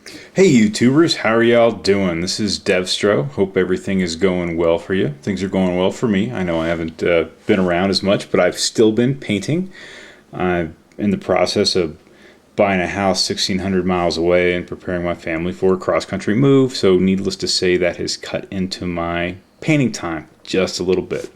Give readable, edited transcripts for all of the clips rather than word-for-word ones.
Hey YouTubers, how are y'all doing? This is DevStro. Hope everything is going well for you. Things are going well for me. I know I haven't been around as much, but I've still been painting. I'm in the process of buying a house 1,600 miles away and preparing my family for a cross-country move, so needless to say that has cut into my painting time just a little bit.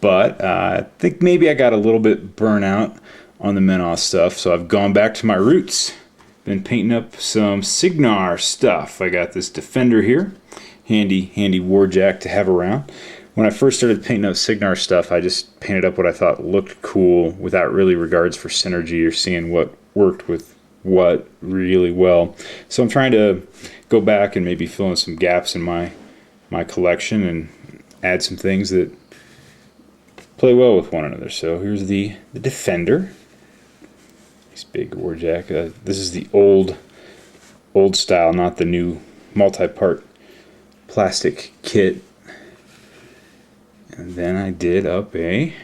But I think maybe I got a little bit burnout on the Menoth stuff, so I've gone back to my roots. Been painting up some Cygnar stuff. I got this Defender here, handy war jack to have around. When I first started painting up Cygnar stuff, I just painted up what I thought looked cool without really regards for synergy or seeing what worked with what really well. So I'm trying to go back and maybe fill in some gaps in my collection and add some things that play well with one another. So here's the Defender. Nice big warjack. This is the old style, not the new multi-part plastic kit. And then I did up a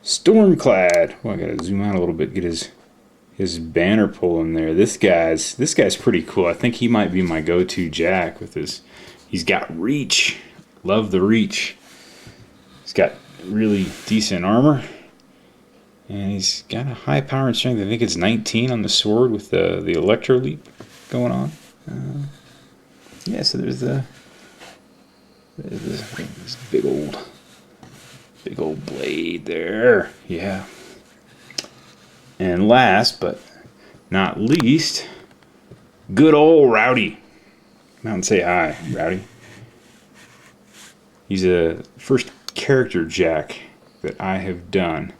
Stormclad. Well, I gotta zoom out a little bit, get his banner pull in there. This guy's pretty cool. I think he might be my go-to jack with his. He's got reach. Love the reach. He's got really decent armor. And he's got a high power and strength. I think it's 19 on the sword with the electro leap going on. Yeah, so there's this big old blade there. Yeah. And last but not least, good old Rowdy. Come out and say hi, Rowdy. He's a first character jack that I have done.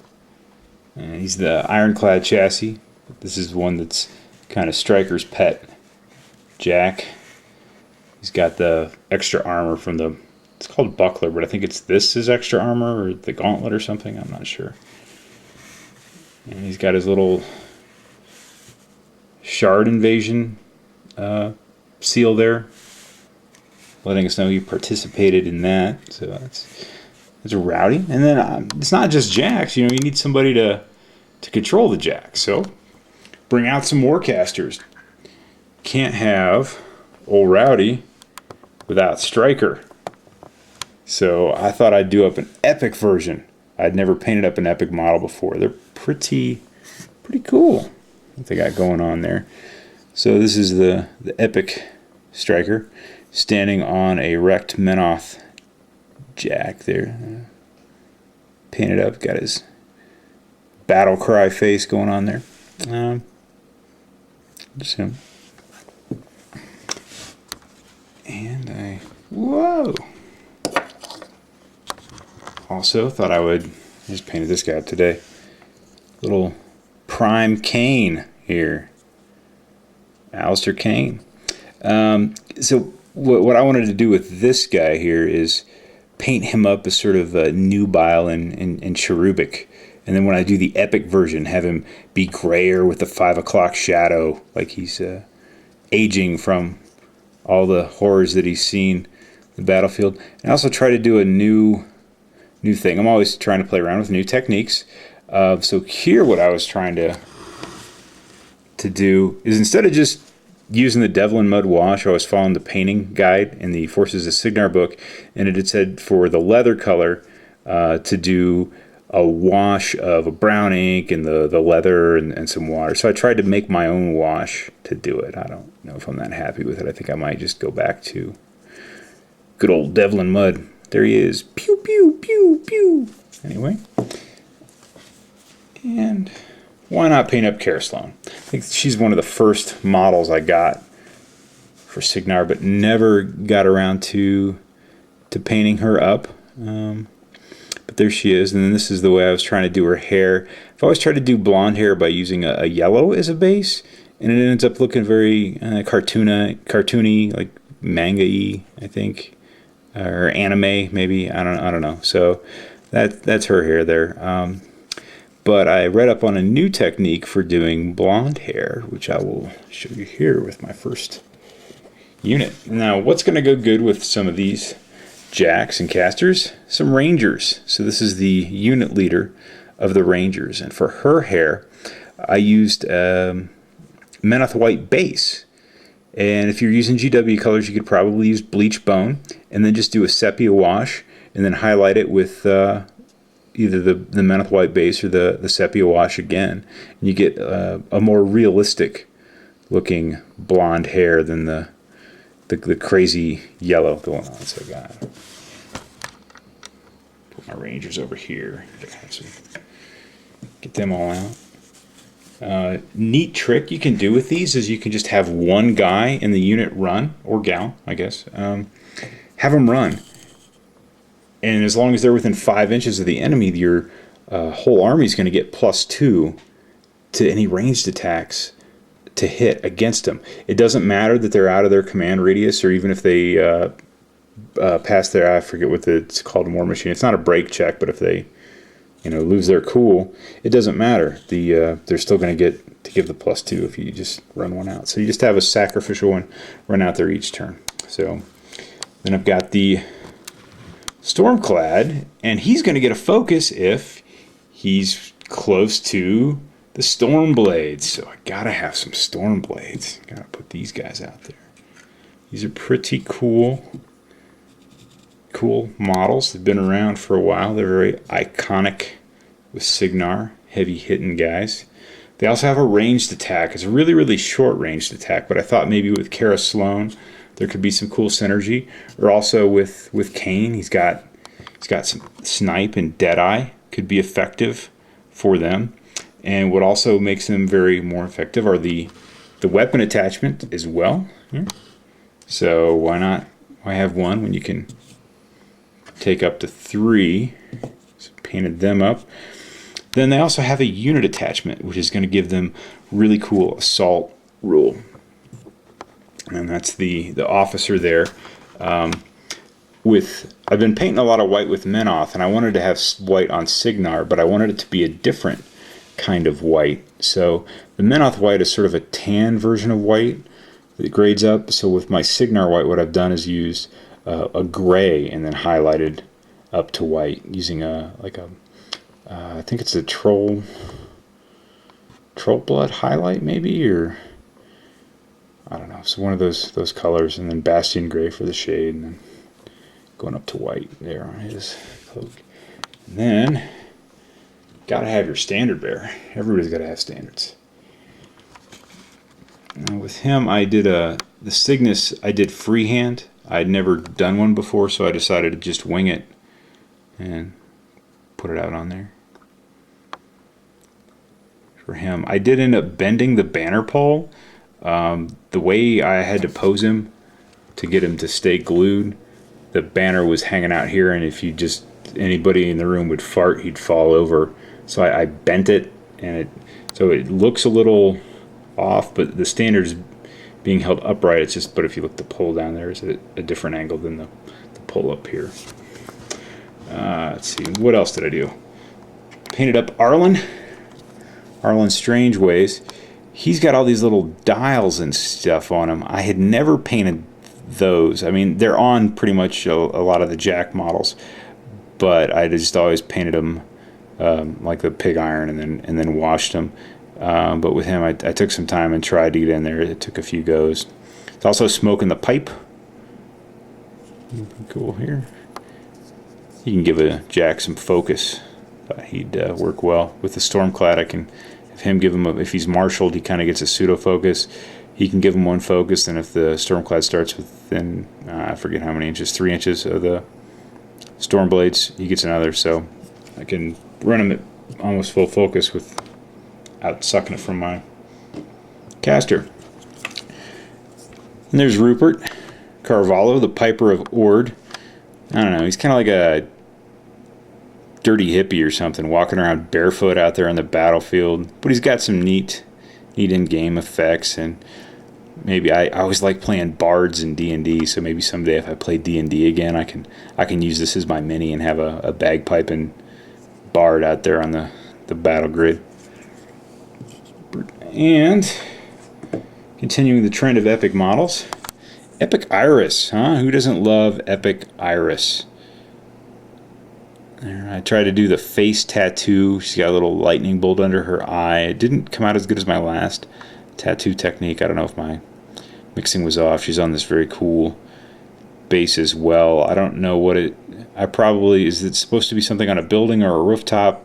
And he's the ironclad chassis. This is one that's kind of Striker's pet jack. He's got the extra armor from it's called buckler, but I think this is extra armor or the gauntlet or something. I'm not sure. And he's got his little shard invasion seal there, letting us know he participated in that. So that's a Rowdy. And then it's not just jacks. You need somebody to control the jack. So bring out some warcasters. Can't have old Rowdy without Striker. So I thought I'd do up an epic version. I'd never painted up an epic model before. They're pretty cool what they got going on there. So this is the epic Striker standing on a wrecked Menoth jack there. Painted up, got his battle cry face going on there. Just him. And whoa! Also thought I would just painted this guy up today. Little Prime Kane here. Alistair Kane. So what I wanted to do with this guy here is paint him up as sort of a nubile and cherubic. And then when I do the epic version, have him be grayer with the 5 o'clock shadow, like he's aging from all the horrors that he's seen in the battlefield. And I also try to do a new thing. I'm always trying to play around with new techniques. So here what I was trying to do is, instead of just using the Devil in Mud wash, I was following the painting guide in the Forces of Cygnar book, and it had said for the leather color to do a wash of a brown ink and the leather and some water. So I tried to make my own wash to do it. I don't know if I'm that happy with it. I think I might just go back to good old Devil in Mud. There he is. Pew, pew, pew, pew. Anyway. And why not paint up Cara Sloan? I think she's one of the first models I got for Cygnar, but never got around to painting her up. But there she is, and then this is the way I was trying to do her hair. I've always tried to do blonde hair by using a yellow as a base, and it ends up looking very cartoony, like manga-y, I think, or anime maybe. I don't know. So that's her hair there. But I read up on a new technique for doing blonde hair, which I will show you here with my first unit. Now, what's going to go good with some of these jacks and casters? Some Rangers. So this is the unit leader of the Rangers. And for her hair, I used Menoth White base. And if you're using GW colors, you could probably use bleach bone, and then just do a sepia wash, and then highlight it with either the Meneth white base or the sepia wash again. And you get a more realistic looking blonde hair than the crazy yellow going on. So I got put my Rangers over here. Get them all out. Neat trick you can do with these is you can just have one guy in the unit run, or gal, I guess. Have them run. And as long as they're within 5 inches of the enemy, your whole army is going to get +2 to any ranged attacks to hit against them. It doesn't matter that they're out of their command radius, or even if they pass their, I forget what it's called in War Machine. It's not a break check, but if they lose their cool, it doesn't matter. They're still going to get to give the +2 if you just run one out. So you just have a sacrificial one run out there each turn. So then I've got the Stormclad, and he's going to get a focus if he's close to the Stormblades. So I gotta have some Stormblades. Gotta put these guys out there. These are pretty cool models. They've been around for a while. They're very iconic with Cygnar, heavy hitting guys. They also have a ranged attack. It's a really, really short ranged attack, but I thought maybe with Kara Sloan there could be some cool synergy. Or also with Kane, he's got some snipe and Deadeye, could be effective for them. And what also makes them very more effective are the weapon attachment as well. So why have one when you can take up to 3? So painted them up. Then they also have a unit attachment, which is going to give them really cool assault rule. And that's the officer there. I've been painting a lot of white with Meneth, and I wanted to have white on Cygnar, but I wanted it to be a different kind of white. So the Meneth white is sort of a tan version of white that grades up. So with my Cygnar white, what I've done is used a gray and then highlighted up to white using I think it's a troll blood highlight maybe, or I don't know. So one of those colors, and then Bastion gray for the shade, and then going up to white there on his cloak. And then gotta have your standard bearer. Everybody's gotta have standards. Now with him, I did the Cygnus. I did freehand. I'd never done one before, so I decided to just wing it and put it out on there. For him, I did end up bending the banner pole. The way I had to pose him to get him to stay glued, the banner was hanging out here, and if anybody in the room would fart, he'd fall over. So I bent it, and so it looks a little off, but the standard's being held upright. It's just, but if you look, the pole down there is at a different angle than the pole up here. Let's see, what else did I do? Painted up Arlen Strange Ways. He's got all these little dials and stuff on him. I had never painted those. I mean, they're on pretty much a lot of the Jack models, but I just always painted them like the pig iron and then washed them. But with him, I took some time and tried to get in there. It took a few goes. It's also smoking the pipe. Cool here. You can give a Jack some focus. He'd work well with the Stormclad. I can if he's marshaled, he kind of gets a pseudo focus. He can give him one focus, and if the Stormclad starts within I forget how many inches, 3 inches of the Stormblades, he gets another. So I can run him at almost full focus without sucking it from my caster. And there's Rupert Carvalho, the Piper of Ord. I don't know, he's kind of like a dirty hippie or something, walking around barefoot out there on the battlefield, but he's got some neat in-game effects. And maybe I always like playing bards in D&D, so maybe someday if I play D&D again, I can use this as my mini and have a bagpipe and bard out there on the battle grid. And continuing the trend of epic models, Epic Iris, huh? Who doesn't love Epic Iris? I tried to do the face tattoo. She's got a little lightning bolt under her eye. It didn't come out as good as my last tattoo technique. I don't know if my Mixing was off. She's on this very cool base as well. I don't know what it... is it supposed to be something on a building or a rooftop?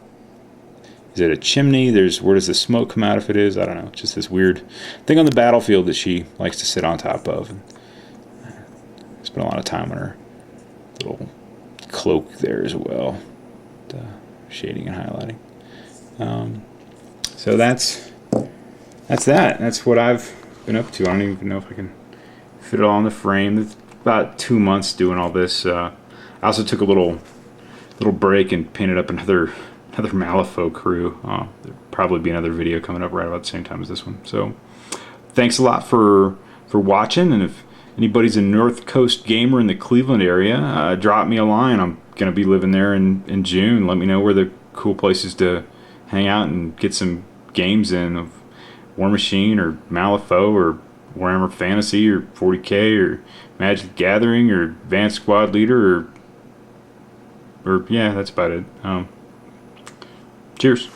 Is it a chimney? Where does the smoke come out if it is? I don't know. Just this weird thing on the battlefield that she likes to sit on top of. And spent a lot of time on her little cloak there as well. Shading and highlighting. So that's that. That's what I've been up to. I don't even know if I can fit it all in the frame. It's about 2 months doing all this. I also took a little break and painted up another Malifaux crew. There'll probably be another video coming up right about the same time as this one. So thanks a lot for watching, and if anybody's a North Coast gamer in the Cleveland area, drop me a line. I'm gonna be living there in June. Let me know where the cool places to hang out and get some games in of War Machine or Malifaux or Warhammer Fantasy or 40K or Magic the Gathering or Advanced Squad Leader or yeah, that's about it. Cheers.